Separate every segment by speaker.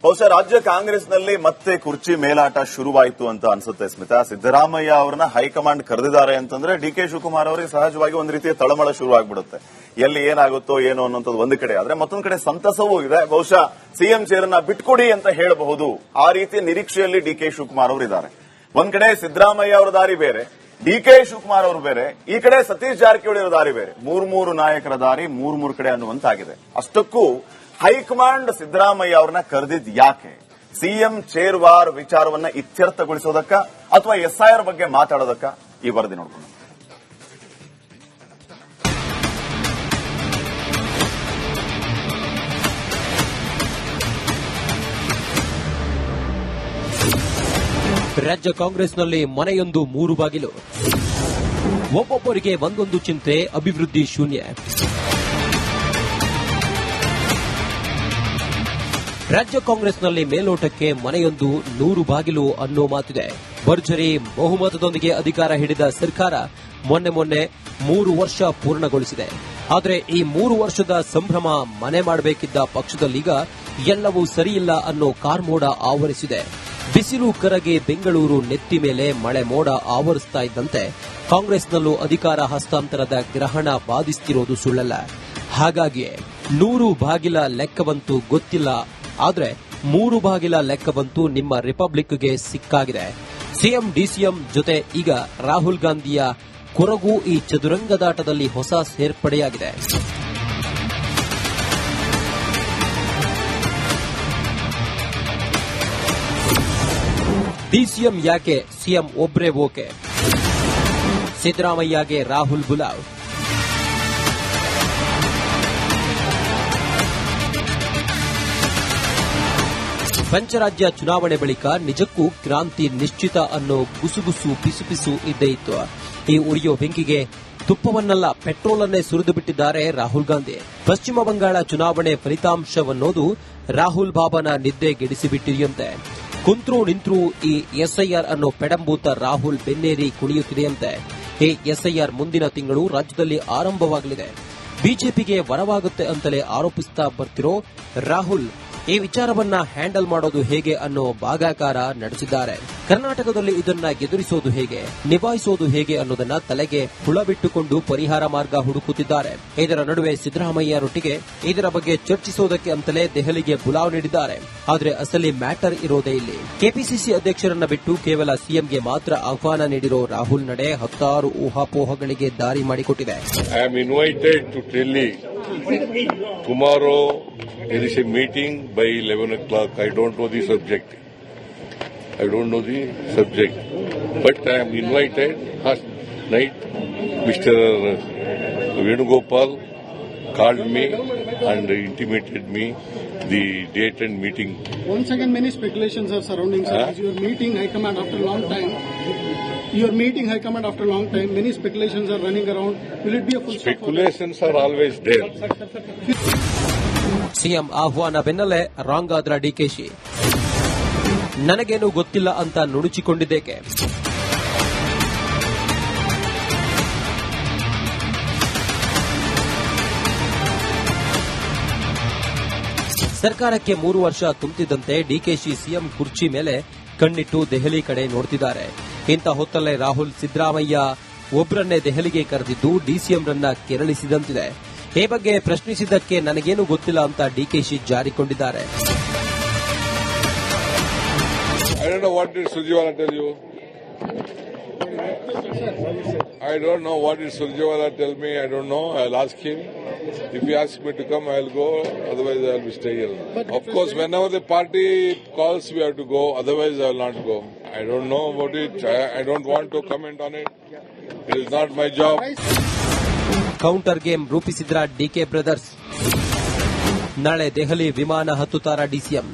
Speaker 1: ಬಹುಶಃ ರಾಜ್ಯ ಕಾಂಗ್ರೆಸ್ನಲ್ಲಿ ಮತ್ತೆ ಕುರ್ಚಿ ಮೇಲಾಟ ಶುರುವಾಯಿತು ಅಂತ ಅನ್ಸುತ್ತೆ ಸ್ಮಿತಾ. ಸಿದ್ದರಾಮಯ್ಯ ಅವರನ್ನ ಹೈಕಮಾಂಡ್ ಕರೆದಿದ್ದಾರೆ ಅಂತಂದ್ರೆ ಡಿ.ಕೆ. ಶಿವಕುಮಾರ್ ಅವರಿಗೆ ಸಹಜವಾಗಿ ಒಂದು ರೀತಿಯ ತಳಮಳ ಶುರುವಾಗ್ಬಿಡುತ್ತೆ. ಎಲ್ಲಿ ಏನಾಗುತ್ತೋ ಏನೋ ಅನ್ನೋಂಥದ್ದು ಒಂದು ಕಡೆ ಆದ್ರೆ ಮತ್ತೊಂದು ಕಡೆ ಸಂತಸವೂ ಇದೆ. ಬಹುಶಃ ಸಿಎಂ ಚೇರನ್ನ ಬಿಟ್ಕೊಡಿ ಅಂತ ಹೇಳಬಹುದು. ಆ ರೀತಿಯ ನಿರೀಕ್ಷೆಯಲ್ಲಿ ಡಿ.ಕೆ. ಶಿವಕುಮಾರ್ ಅವರು ಇದ್ದಾರೆ. ಒಂದ್ ಕಡೆ ಸಿದ್ದರಾಮಯ್ಯ ಅವರ ದಾರಿ ಬೇರೆ, ಡಿ.ಕೆ. ಶಿವಕುಮಾರ್ ಅವರು ಬೇರೆ, ಈ ಕಡೆ ಸತೀಶ್ ಜಾರಕಿಹೊಳಿ ಅವರ ದಾರಿ ಬೇರೆ. ಮೂರು ನಾಯಕರ ದಾರಿ ಮೂರು ಕಡೆ ಅನ್ನುವಂತಾಗಿದೆ. ಅಷ್ಟಕ್ಕೂ ಹೈಕಮಾಂಡ್ ಸಿದ್ದರಾಮಯ್ಯ ಅವರನ್ನ ಕರೆದಿದ್ ಯಾಕೆ? ಸಿಎಂ ಚೇರ್ ವಾರ್ ವಿಚಾರವನ್ನ ಇತ್ಯರ್ಥಗೊಳಿಸೋದಕ್ಕ ಅಥವಾ ಎಸ್ಐಆರ್ ಬಗ್ಗೆ ಮಾತಾಡೋದಕ್ಕ? ಈ ವರದಿ ನೋಡ್ಕೊಂಡು
Speaker 2: ರಾಜ್ಯ ಕಾಂಗ್ರೆಸ್ನಲ್ಲಿ ಮನೆಯೊಂದು 3 ಬಾಗಿಲು, ಒಬ್ಬೊಬ್ಬರಿಗೆ ಒಂದೊಂದು ಚಿಂತೆ, ಅಭಿವೃದ್ಧಿ ಶೂನ್ಯ. ರಾಜ್ಯ ಕಾಂಗ್ರೆಸ್ನಲ್ಲಿ ಮೇಲೋಟಕ್ಕೆ ಮನೆಯೊಂದು 100 ಬಾಗಿಲು ಅನ್ನೋ ಮಾತಿದೆ. ಭರ್ಜರಿ ಬಹುಮತದೊಂದಿಗೆ ಅಧಿಕಾರ ಹಿಡಿದ ಸರ್ಕಾರ ಮೊನ್ನೆ 3 ವರ್ಷ ಪೂರ್ಣಗೊಳಿಸಿದೆ. ಆದರೆ ಈ 3 ವರ್ಷದ ಸಂಭ್ರಮ ಮನೆ ಮಾಡಬೇಕಿದ್ದ ಪಕ್ಷದಲ್ಲೀಗ ಎಲ್ಲವೂ ಸರಿಯಿಲ್ಲ ಅನ್ನೋ ಕಾರ್ಮೋಡ ಆವರಿಸಿದೆ. ಬಿಸಿಲು ಕರಗಿ ಬೆಂಗಳೂರು ನೆತ್ತಿ ಮೇಲೆ ಮಳೆ ಮೋಡ ಆವರಿಸ್ತಾ ಇದ್ದಂತೆ ಕಾಂಗ್ರೆಸ್ನಲ್ಲೂ ಅಧಿಕಾರ ಹಸ್ತಾಂತರದ ಗ್ರಹಣ ಬಾಧಿಸುತ್ತಿರೋದು ಸುಳ್ಳಲ್ಲ. ಹಾಗಾಗಿಯೇ 100 ಬಾಗಿಲ ಲೆಕ್ಕವಂತೂ ಗೊತ್ತಿಲ್ಲ, ಆದರೆ 3 ಬಾಗಿಲ ಲೆಕ್ಕವಂತೂ ನಿಮ್ಮ ರಿಪಬ್ಲಿಕ್ಗೆ ಸಿಕ್ಕಾಗಿದೆ. ಸಿಎಂ ಡಿಸಿಎಂ ಜೊತೆ ಈಗ ರಾಹುಲ್ ಗಾಂಧಿಯ ಕೊರಗು ಈ ಚದುರಂಗದಾಟದಲ್ಲಿ ಹೊಸ ಸೇರ್ಪಡೆಯಾಗಿದೆ. ಡಿಸಿಎಂ ಯಾಕೆ, ಸಿಎಂ ಒಬ್ರೇ ಓಕೆ? ಸಿದ್ದರಾಮಯ್ಯಗೆ ರಾಹುಲ್ ಬುಲಾವ್. ಪಂಚರಾಜ್ಯ ಚುನಾವಣೆ ಬಳಿಕ ನಿಜಕ್ಕೂ ಕ್ರಾಂತಿ ನಿಶ್ಚಿತ ಅನ್ನೋ ಗುಸುಗುಸು ಪಿಸುಪಿಸು ಇದ್ದೇ ಇತ್ತು. ಈ ಉರಿಯೋ ಬೆಂಕಿಗೆ ತುಪ್ಪವನ್ನಲ್ಲ ಪೆಟ್ರೋಲ್ ಅನ್ನೇ ಸುರಿದು ಬಿಟ್ಟಿದ್ದಾರೆ ರಾಹುಲ್ ಗಾಂಧಿ. ಪಶ್ಚಿಮ ಬಂಗಾಳ ಚುನಾವಣೆ ಫಲಿತಾಂಶವನ್ನೋದು ರಾಹುಲ್ ಬಾಬಾನ ನಿದ್ದೆಗೆಡಿಸಿಬಿಟ್ಟಿದೆಯಂತೆ. ಕುಂತ್ರೂ ನಿಂತ್ರೂ ಈ ಎಸ್ಐಆರ್ ಅನ್ನೋ ಪೆಡಂಬೂತ ರಾಹುಲ್ ಬೆನ್ನೇರಿ ಕುಣಿಯುತ್ತಿದೆಯಂತೆ. ಈ ಎಸ್ಐಆರ್ ಮುಂದಿನ ತಿಂಗಳು ರಾಜ್ಯದಲ್ಲಿ ಆರಂಭವಾಗಲಿದೆ. ಬಿಜೆಪಿಗೆ ವರವಾಗುತ್ತೆ ಅಂತಲೇ ಆರೋಪಿಸ್ತಾ ಬರ್ತಿರೋ ರಾಹುಲ್ ಈ ವಿಚಾರವನ್ನ ಹ್ಯಾಂಡಲ್ ಮಾಡೋದು ಹೇಗೆ ಅನ್ನೋ ಭಾಗಾಕಾರ ನಡೆಸಿದ್ದಾರೆ. ಕರ್ನಾಟಕದಲ್ಲಿ ಇದನ್ನ ಎದುರಿಸೋದು ಹೇಗೆ, ನಿಭಾಯಿಸೋದು ಹೇಗೆ ಅನ್ನೋದನ್ನ ತಲೆಗೆ ಹುಳ ಬಿಟ್ಟುಕೊಂಡು ಪರಿಹಾರ ಮಾರ್ಗ ಹುಡುಕುತ್ತಿದ್ದಾರೆ. ಇದರ ನಡುವೆ ಸಿದ್ದರಾಮಯ್ಯರೊಟ್ಟಿಗೆ ಇದರ ಬಗ್ಗೆ ಚರ್ಚಿಸೋದಕ್ಕೆ ಅಂತಲೇ ದೆಹಲಿಗೆ ಬುಲಾವ್ ನೀಡಿದ್ದಾರೆ. ಆದರೆ ಅಸಲಿ ಮ್ಯಾಟರ್ ಇರೋದೇ ಇಲ್ಲಿ. ಕೆಪಿಸಿಸಿ ಅಧ್ಯಕ್ಷರನ್ನ ಬಿಟ್ಟು ಕೇವಲ ಸಿಎಂಗೆ ಮಾತ್ರ ಆಹ್ವಾನ ನೀಡಿರೋ ರಾಹುಲ್ ನಡೆ ಹತ್ತಾರು ಊಹಾಪೋಹಗಳಿಗೆ ದಾರಿ ಮಾಡಿಕೊಟ್ಟಿದೆ.
Speaker 3: Tomorrow there is a meeting by 11 o'clock. I don't know the subject. But I am invited. Last night, Mr. Venugopal called me and intimated me the date and meeting.
Speaker 4: Once again, many speculations are surrounding, sir. You are meeting High Command after a long time. Many speculations are running around. Will it be a full
Speaker 3: Speculations are always there.
Speaker 2: CM ಆಹ್ವಾನ ಬೆನ್ನಲ್ಲೇ wrong ಆದ್ರ ಡಿಕೆಶಿ. ನನಗೇನು ಗೊತ್ತಿಲ್ಲ ಅಂತ ನುಣುಚಿಕೊಂಡಿದ್ದೇಕೆ? ಸರ್ಕಾರಕ್ಕೆ 3 ವರ್ಷ ತುಂಬುತ್ತಿದ್ದಂತೆ DKShi CM ಕುರ್ಚಿ ಮೇಲೆ ಕಣ್ಣಿಟ್ಟು ದೆಹಲಿ ಕಡೆ ನೋಡ್ತಿದ್ದಾರೆ. ಇಂಥ ಹೊತ್ತಲ್ಲೇ ರಾಹುಲ್ ಸಿದ್ದರಾಮಯ್ಯ ಒಬ್ಬರನ್ನೇ ದೆಹಲಿಗೆ ಕರೆದಿದ್ದು ಡಿಸಿಎಂರನ್ನ ಕೆರಳಿಸಿದಂತಿದೆ. ಈ ಬಗ್ಗೆ ಪ್ರಶ್ನಿಸಿದ್ದಕ್ಕೆ ನನಗೇನು ಗೊತ್ತಿಲ್ಲ ಅಂತ DKShi ಜಾರಿಕೊಂಡಿದ್ದಾರೆ.
Speaker 3: I don't know what did Surjewala tell you. I don't know what did Surjewala tell me. I don't know. I'll ask him. If he asks me to come, I'll go. Otherwise, I'll be staying here. Of course, whenever the party calls, we have to go. Otherwise, I'll not go. I don't know about it. I don't want to comment on it. It is not my job.
Speaker 2: Counter game ರೂಪಿಸಿದ್ರ DK brothers. ನಾಳೆ ದೆಹಲಿ ವಿಮಾನ ಹತ್ತುತ್ತಾರ DCM.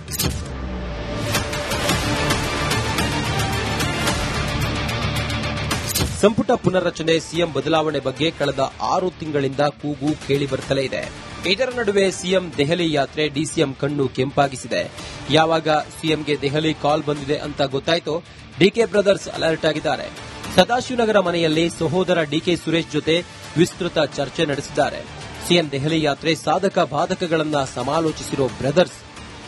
Speaker 2: ಸಂಪುಟ ಪುನರ್ರಚನೆ, CM ಬದಲಾವಣೆ ಬಗ್ಗೆ ಕಳೆದ 6 ತಿಂಗಳಿಂದ ಕೂಗು ಕೇಳಿ ಬರುತ್ತಲೇ ಇದೆ. ಇದರ ನಡುವೆ ಸಿಎಂ ದೆಹಲಿ ಯಾತ್ರೆ ಡಿಸಿಎಂ ಕಣ್ಣು ಕೆಂಪಾಗಿಸಿದೆ. ಯಾವಾಗ ಸಿಎಂಗೆ ದೆಹಲಿ ಕಾಲ್ ಬಂದಿದೆ ಅಂತ ಗೊತ್ತಾಯ್ತೋ ಡಿಕೆ ಬ್ರದರ್ಸ್ ಅಲರ್ಟ್ ಆಗಿದ್ದಾರೆ. ಸದಾಶಿವನಗರ ಮನೆಯಲ್ಲಿ ಸಹೋದರ ಡಿಕೆ ಸುರೇಶ್ ಜೊತೆ ವಿಸ್ತೃತ ಚರ್ಚೆ ನಡೆಸಿದ್ದಾರೆ. ಸಿಎಂ ದೆಹಲಿ ಯಾತ್ರೆ ಸಾಧಕ ಬಾಧಕಗಳನ್ನು ಸಮಾಲೋಚಿಸಿರೋ ಬ್ರದರ್ಸ್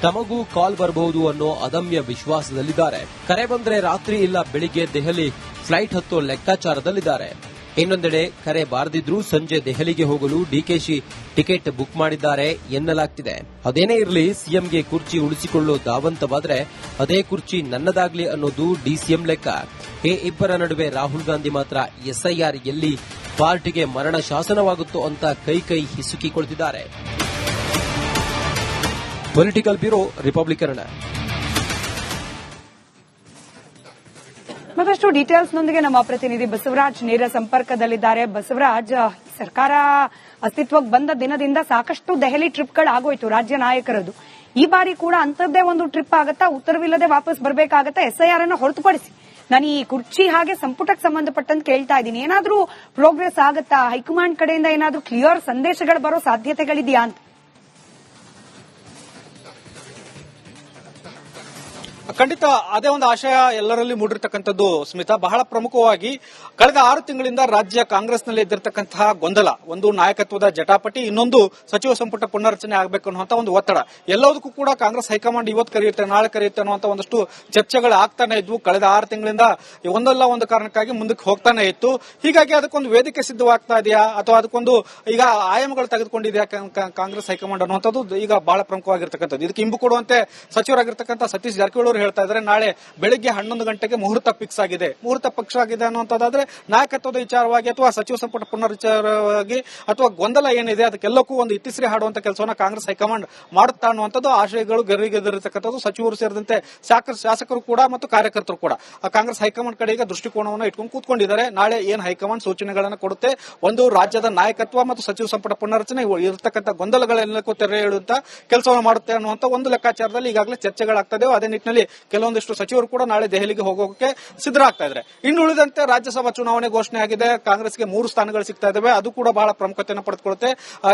Speaker 2: ತಮಗೂ ಕಾಲ್ ಬರಬಹುದು ಅನ್ನೋ ಅದಮ್ಯ ವಿಶ್ವಾಸದಲ್ಲಿದ್ದಾರೆ. ಕರೆ ಬಂದ್ರೆ ರಾತ್ರಿ ಇಲ್ಲ ಬೆಳಿಗ್ಗೆ ದೆಹಲಿ ಫ್ಲೈಟ್ ಹತ್ತೋ ಲೆಕ್ಕಾಚಾರದಲ್ಲಿದ್ದಾರೆ. ಇನ್ನೊಂದೆಡೆ ಕರೆ ಬಾರದಿದ್ರೂ ಸಂಜೆ ದೆಹಲಿಗೆ ಹೋಗಲು ಡಿಕೆಶಿ ಟಿಕೆಟ್ ಬುಕ್ ಮಾಡಿದ್ದಾರೆ ಎನ್ನಲಾಗ್ತಿದೆ. ಅದೇನೇ ಇರಲಿ, ಸಿಎಂಗೆ ಕುರ್ಚಿ ಉಳಿಸಿಕೊಳ್ಳೋ ದಾವಂತವಾದ್ರೆ ಅದೇ ಕುರ್ಚಿ ನನ್ನದಾಗ್ಲಿ ಅನ್ನೋದು ಡಿಸಿಎಂ ಲೆಕ್ಕ. ಈ ಇಬ್ಬರ ನಡುವೆ ರಾಹುಲ್ ಗಾಂಧಿ ಮಾತ್ರ ಎಸ್ಐಆರ್ ಎಲ್ಲಿ ಪಾರ್ಟಿಗೆ ಮರಣ ಶಾಸನವಾಗುತ್ತೋ ಅಂತ ಕೈ ಹಿಸುಕಿಕೊಳ್ತಿದ್ದಾರೆ. Political bureau, Republic Kannada.
Speaker 5: ಮತ್ತಷ್ಟು ಡೀಟೇಲ್ಸ್ನೊಂದಿಗೆ ನಮ್ಮ ಪ್ರತಿನಿಧಿ ಬಸವರಾಜ್ ನೇರ ಸಂಪರ್ಕದಲ್ಲಿದ್ದಾರೆ. ಬಸವರಾಜ್, ಸರ್ಕಾರ ಅಸ್ತಿತ್ವಕ್ಕೆ ಬಂದ ದಿನದಿಂದ ಸಾಕಷ್ಟು ದೆಹಲಿ ಟ್ರಿಪ್ಗಳಾಗೋಯ್ತು ರಾಜ್ಯ ನಾಯಕರದು. ಈ ಬಾರಿ ಕೂಡ ಅಂತದ್ದೇ ಒಂದು ಟ್ರಿಪ್ ಆಗತ್ತಾ? ಉತ್ತರವಿಲ್ಲದೆ ವಾಪಸ್ ಬರಬೇಕಾಗತ್ತಾ? ಎಸ್ಐಆರ್ ಅನ್ನು ಹೊರತುಪಡಿಸಿ ನಾನು ಈ ಕುರ್ಚಿ ಹಾಗೆ ಸಂಪುಟಕ್ಕೆ ಸಂಬಂಧಪಟ್ಟಂತೆ ಕೇಳ್ತಾ ಇದ್ದೀನಿ. ಏನಾದ್ರೂ ಪ್ರೋಗ್ರೆಸ್ ಆಗತ್ತಾ? ಹೈಕಮಾಂಡ್ ಕಡೆಯಿಂದ ಏನಾದ್ರೂ ಕ್ಲಿಯರ್ ಸಂದೇಶಗಳು ಬರೋ ಸಾಧ್ಯತೆಗಳಿದೆಯಾ ಅಂತ?
Speaker 6: ಖಂಡಿತ ಅದೇ ಒಂದು ಆಶಯ ಎಲ್ಲರಲ್ಲಿ ಮೂಡಿರ್ತಕ್ಕಂಥದ್ದು ಸ್ಮಿತಾ. ಬಹಳ ಪ್ರಮುಖವಾಗಿ ಕಳೆದ 6 ತಿಂಗಳಿಂದ ರಾಜ್ಯ ಕಾಂಗ್ರೆಸ್ನಲ್ಲಿ ಇದ್ದಿರತಕ್ಕಂತಹ ಗೊಂದಲ, ಒಂದು ನಾಯಕತ್ವದ ಜಟಾಪಟಿ, ಇನ್ನೊಂದು ಸಚಿವ ಸಂಪುಟ ಪುನರ್ರಚನೆ ಆಗಬೇಕು ಅನ್ನುವಂತ ಒಂದು ಒತ್ತಡ, ಎಲ್ಲದಕ್ಕೂ ಕೂಡ ಕಾಂಗ್ರೆಸ್ ಹೈಕಮಾಂಡ್ ಇವತ್ತು ಕರೆಯುತ್ತೆ ನಾಳೆ ಕರೆಯುತ್ತೆ ಅನ್ನುವಂತ ಒಂದಷ್ಟು ಚರ್ಚೆಗಳು ಆಗ್ತಾನೆ ಇದ್ವು. ಕಳೆದ 6 ತಿಂಗಳಿಂದ ಒಂದಲ್ಲ ಒಂದು ಕಾರಣಕ್ಕಾಗಿ ಮುಂದಕ್ಕೆ ಹೋಗ್ತಾನೆ ಇತ್ತು. ಹೀಗಾಗಿ ಅದಕ್ಕೊಂದು ವೇದಿಕೆ ಸಿದ್ಧವಾಗ್ತಾ ಇದೆಯಾ ಅಥವಾ ಅದಕ್ಕೊಂದು ಈಗ ಆಯಾಮಗಳು ತೆಗೆದುಕೊಂಡಿದೆಯಾ ಕಾಂಗ್ರೆಸ್ ಹೈಕಮಾಂಡ್ ಅನ್ನುವಂಥದ್ದು ಈಗ ಬಹಳ ಪ್ರಮುಖವಾಗಿರ್ತಕ್ಕಂಥದ್ದು. ಇದಕ್ಕೆ ಇಂಬು ಕೊಡುವಂತೆ ಸಚಿವರಾಗಿರ್ತಕ್ಕಂಥ ಸತೀಶ್ ಜಾರಕಿಹೊಳಿ ಹೇಳ್ತಾ ಇದ್ದಾರೆ, ನಾಳೆ ಬೆಳಿಗ್ಗೆ 11 ಗಂಟೆಗೆ ಮುಹೂರ್ತ ಫಿಕ್ಸ್ ಆಗಿದೆ. ಮುಹೂರ್ತ ಫಿಕ್ಸ್ ಆಗಿದೆ ಅನ್ನುವಂಥದ್ದಾದ್ರೆ ನಾಯಕತ್ವದ ವಿಚಾರವಾಗಿ ಅಥವಾ ಸಚಿವ ಸಂಪುಟ ಪುನರ್ವಿಚಾರವಾಗಿ ಅಥವಾ ಗೊಂದಲ ಏನಿದೆ ಅದಕ್ಕೆಲ್ಲಕ್ಕೂ ಒಂದು ಇತಿಶ್ರೀ ಹಾಡುವಂತ ಕೆಲಸವನ್ನ ಕಾಂಗ್ರೆಸ್ ಹೈಕಮಾಂಡ್ ಮಾಡುತ್ತಾ ಅನ್ನುವಂಥದ್ದು ಆಶಯಗಳು ಗರಿಗೆದರಿರ್ತಕ್ಕಂಥದ್ದು. ಸಚಿವರು ಸೇರಿದಂತೆ ಶಾಸಕರು ಕೂಡ ಮತ್ತು ಕಾರ್ಯಕರ್ತರು ಕೂಡ ಕಾಂಗ್ರೆಸ್ ಹೈಕಮಾಂಡ್ ಕಡೆಗೆ ದೃಷ್ಟಿಕೋನವನ್ನು ಇಟ್ಕೊಂಡು ಕೂತ್ಕೊಂಡಿದ್ದಾರೆ. ನಾಳೆ ಏನ್ ಹೈಕಮಾಂಡ್ ಸೂಚನೆಗಳನ್ನು ಕೊಡುತ್ತೆ, ಒಂದು ರಾಜ್ಯದ ನಾಯಕತ್ವ ಮತ್ತು ಸಚಿವ ಸಂಪುಟ ಪುನರ್ರಚನೆ ಇರತಕ್ಕಂಥ ಗೊಂದಲಗಳೆಲ್ಲಕ್ಕೂ ತೆರೆ ಇಡುವಂತ ಕೆಲಸವನ್ನು ಮಾಡುತ್ತೆ ಅನ್ನುವಂತ ಒಂದು ಲೆಕ್ಕಾಚಾರದಲ್ಲಿ ಈಗಾಗಲೇ ಚರ್ಚೆಗಳಾಗ್ತದೆ. ಅದೇ ನಿಟ್ಟಿನಲ್ಲಿ ಕೆಲವೊಂದಿಷ್ಟು ಸಚಿವರು ಕೂಡ ನಾಳೆ ದೆಹಲಿಗೆ ಹೋಗೋಕೆ ಸಿದ್ಧರಾಗ್ತಾ ಇದ್ದಾರೆ. ಇನ್ನು ಉಳಿದಂತೆ ರಾಜ್ಯಸಭಾ ಚುನಾವಣೆ ಘೋಷಣೆ ಆಗಿದೆ. ಕಾಂಗ್ರೆಸ್ಗೆ 3 ಸ್ಥಾನಗಳು ಸಿಗ್ತಾ ಇದಾವೆ. ಅದು ಕೂಡ ಬಹಳ ಪ್ರಾಮುಖ್ಯತೆಯನ್ನು ಪಡೆದುಕೊಳ್ಳುತ್ತೆ.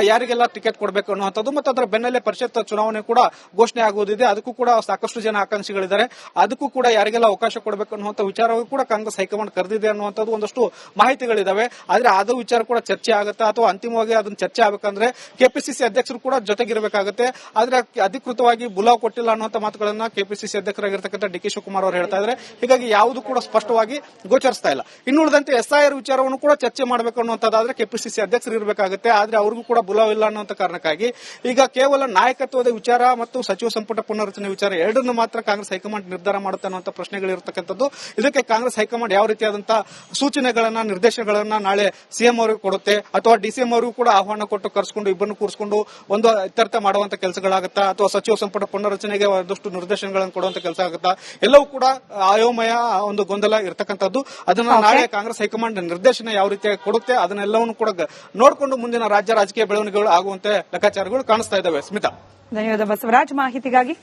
Speaker 6: ಯಾರಿಗೆಲ್ಲ ಟಿಕೆಟ್ ಕೊಡಬೇಕು ಅನ್ನುವಂಥದ್ದು ಮತ್ತು ಅದರ ಬೆನ್ನಲ್ಲೇ ಪರಿಷತ್ ಚುನಾವಣೆ ಕೂಡ ಘೋಷಣೆ ಆಗುವುದಿದೆ. ಅದಕ್ಕೂ ಕೂಡ ಸಾಕಷ್ಟು ಜನ ಆಕಾಂಕ್ಷಿಗಳಿದ್ದಾರೆ. ಅದಕ್ಕೂ ಕೂಡ ಯಾರಿಗೆಲ್ಲ ಅವಕಾಶ ಕೊಡಬೇಕು ಅನ್ನುವಂಥ ವಿಚಾರವೂ ಕೂಡ ಕಾಂಗ್ರೆಸ್ ಹೈಕಮಾಂಡ್ ಕರೆದಿದೆ ಅನ್ನುವಂಥದ್ದು ಒಂದಷ್ಟು ಮಾಹಿತಿಗಳಿದಾವೆ. ಆದ್ರೆ ಅದು ವಿಚಾರ ಕೂಡ ಚರ್ಚೆ ಆಗುತ್ತಾ ಅಥವಾ ಅಂತಿಮವಾಗಿ ಅದನ್ನ ಚರ್ಚೆ ಆಗಬೇಕಂದ್ರೆ ಕೆಪಿಸಿಸಿ ಅಧ್ಯಕ್ಷರು ಕೂಡ ಜೊತೆಗಿರಬೇಕಾಗುತ್ತೆ. ಆದ್ರೆ ಅಧಿಕೃತವಾಗಿ ಬುಲಾವ್ ಕೊಟ್ಟಿಲ್ಲ ಅನ್ನುವಂಥ ಮಾತುಗಳನ್ನ ಕೆಪಿಸಿಸಿ ಅಧ್ಯಕ್ಷರಾಗಿರ್ತಕ್ಕಂಥ ಡಿ ಕೆ ಶಿವಕುಮಾರ್ ಅವರು ಹೇಳ್ತಾ ಇದ್ದಾರೆ. ಹೀಗಾಗಿ ಯಾವುದು ಕೂಡ ಸ್ಪಷ್ಟವಾಗಿ ಗೋಚರಿಸ್ತಾ ಇಲ್ಲ. ಇನ್ನು ಉಳಿದಂತೆ ಎಸ್ಐಆರ್ ವಿಚಾರವನ್ನು ಕೂಡ ಚರ್ಚೆ ಮಾಡಬೇಕು ಅನ್ನುವಂಥದ್ದಾದ್ರೆ ಕೆಪಿಸಿಸಿ ಅಧ್ಯಕ್ಷರು ಇರಬೇಕಾಗುತ್ತೆ. ಆದ್ರೆ ಅವ್ರಿಗೂ ಕೂಡ ಬುಲಾವ್ ಇಲ್ಲ ಅನ್ನುವಂಥ ಕಾರಣಕ್ಕಾಗಿ ಈಗ ಕೇವಲ ನಾಯಕತ್ವದ ವಿಚಾರ ಮತ್ತು ಸಚಿವ ಸಂಪುಟ ಪುನರ್ರಚನೆ ವಿಚಾರ ಎರಡನ್ನು ಮಾತ್ರ ಕಾಂಗ್ರೆಸ್ ಹೈಕಮಾಂಡ್ ನಿರ್ಧಾರ ಮಾಡುತ್ತೆ ಅನ್ನುವಂಥ ಪ್ರಶ್ನೆಗಳಿರತಕ್ಕಂಥದ್ದು. ಇದಕ್ಕೆ ಕಾಂಗ್ರೆಸ್ ಹೈಕಮಾಂಡ್ ಯಾವ ರೀತಿಯಾದಂತಹ ಸೂಚನೆಗಳನ್ನ ನಿರ್ದೇಶನಗಳನ್ನ ನಾಳೆ ಸಿಎಂ ಅವರಿಗೆ ಕೊಡುತ್ತೆ ಅಥವಾ ಡಿಸಿಎಂ ಅವರಿಗೂ ಕೂಡ ಆಹ್ವಾನ ಕೊಟ್ಟು ಕರೆಸಿಕೊಂಡು ಇಬ್ಬರನ್ನು ಕೂರಿಸಿಕೊಂಡು ಒಂದು ಇತ್ಯರ್ಥ ಮಾಡುವಂತ ಕೆಲಸಗಳಾಗುತ್ತಾ ಅಥವಾ ಸಚಿವ ಸಂಪುಟ ಪುನರ್ರಚನೆಗೆ ಒಂದಷ್ಟು ನಿರ್ದೇಶನಗಳನ್ನು ಕೊಡುವಂತ ಕೆಲಸ ಆಗುತ್ತಾ, ಎಲ್ಲವೂ ಕೂಡ ಆಯೋಮಯ ಒಂದು ಗೊಂದಲ ಇರತಕ್ಕಂಥದ್ದು. ಅದನ್ನ ನಾಳೆ ಕಾಂಗ್ರೆಸ್ ಹೈಕಮಾಂಡ್ ನಿರ್ದೇಶನ ಯಾವ ರೀತಿಯಾಗಿ ಕೊಡುತ್ತೆ ಅದನ್ನೆಲ್ಲವನ್ನು ಕೂಡ ನೋಡಿಕೊಂಡು ಮುಂದಿನ ರಾಜ್ಯ ರಾಜಕೀಯ ಬೆಳವಣಿಗೆಗಳು ಆಗುವಂತೆ ಲೆಕ್ಕಾಚಾರಗಳು ಕಾಣಿಸ್ತಾ ಇದ್ದಾವೆ. ಸ್ಮಿತಾ,
Speaker 5: ಧನ್ಯವಾದ ಬಸವರಾಜ್ ಮಾಹಿತಿಗಾಗಿ.